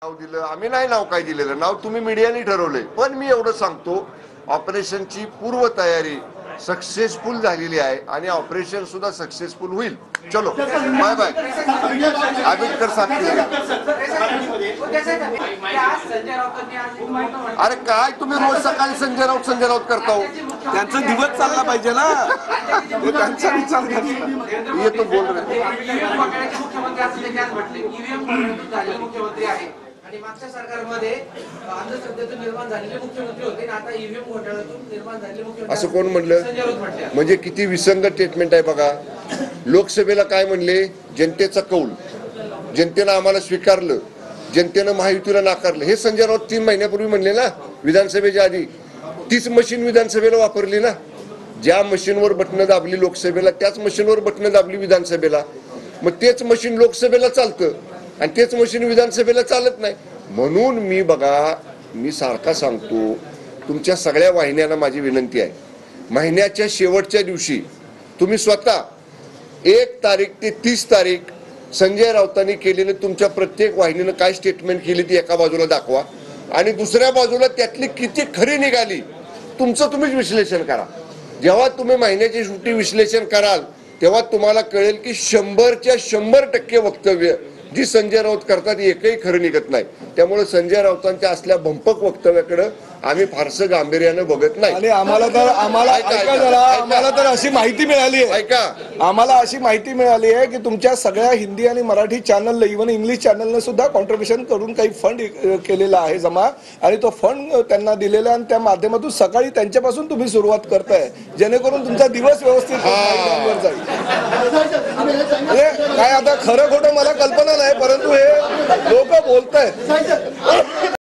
नाव दिलं आम्ही नाही, नाव काय दिलेलं, नाव तुम्ही मीडियाने ठरवलंय। पण मी एवढं सांगतो, ऑपरेशनची पूर्व तयारी सक्सेसफुल झालेली आहे आणि ऑपरेशन सुद्धा सक्सेसफुल होईल। चलो बाय बाय। आंबेडकर सांगतील। अरे काय तुम्ही रोज सकाळी संजय राऊत करता हो? त्यांचा दिवस चालला पाहिजे ना, त्यांचा विचार ये तो बोल रहे मुख्यमंत्री आहे आणि मागच्या सरकारमध्ये अंधश्रद्धेतून निर्माण झालेले मुख्यमंत्री होते आणि आता ईव्हीएम घोटाळ्यातून निर्माण झालेले मुख्यमंत्री असं कोण म्हणलं? म्हणजे किती विसंगत स्टेटमेंट आहे बघा। लोकसभेला काय म्हणले? जनतेचा कौल, जनतेनं आम्हाला स्वीकारलं, जनतेनं महायुतीला नाकारलं। हे संजय राऊत 3 महिन्यापूर्वी म्हणले ना, विधानसभेच्या आधी। तीच मशीन विधानसभेला वापरली ना, ज्या मशीनवर बटणं दाबली लोकसभेला त्याच मशीनवर बटणं दाबली विधानसभेला। मग तेच मशीन लोकसभेला चालतं आणि तेच मशीन विधानसभेला चालत नाही। म्हणून मी बघा, मी सारखा सांगतो, तुमच्या सगळ्या वाहिन्यांना माझी विनंती आहे, महिन्याच्या शेवटच्या दिवशी तुम्ही स्वतः 1 तारीख ते 30 तारीख संजय राऊतांनी केलेलं तुमच्या प्रत्येक वाहिनीनं काय स्टेटमेंट केली ती एका बाजूला दाखवा आणि दुसऱ्या बाजूला त्यातली किती खरी निघाली तुमचं तुम्हीच विश्लेषण करा। जेव्हा तुम्ही महिन्याची शेवटी विश्लेषण कराल तेव्हा तुम्हाला कळेल की 100च्या 100% वक्तव्य जी संजय राऊत करतात एकही खरं निघत नाही। त्यामुळे संजय राऊतांच्या असल्या भंपक वक्तव्याकडे आम्ही फारसं गांभीर्यानं बघत नाही। आणि आम्हाला तर अशी माहिती मिळाली आहे, आम्हाला अशी माहिती मिळाली आहे की तुमच्या सगळ्या हिंदी आणि मराठी चॅनलला, इव्हन इंग्लिश चॅनलने सुद्धा कॉन्ट्रीब्युशन करून काही फंड केलेला आहे जमा, आणि तो फंड त्यांना दिलेला आणि त्या माध्यमातून सकाळी त्यांच्यापासून तुम्ही सुरुवात करताय, जेणेकरून तुमचा दिवस व्यवस्थित जाईल। काय आता खरं खोटं मला कल्पना नाही, परंतु हे लोक बोलतायत।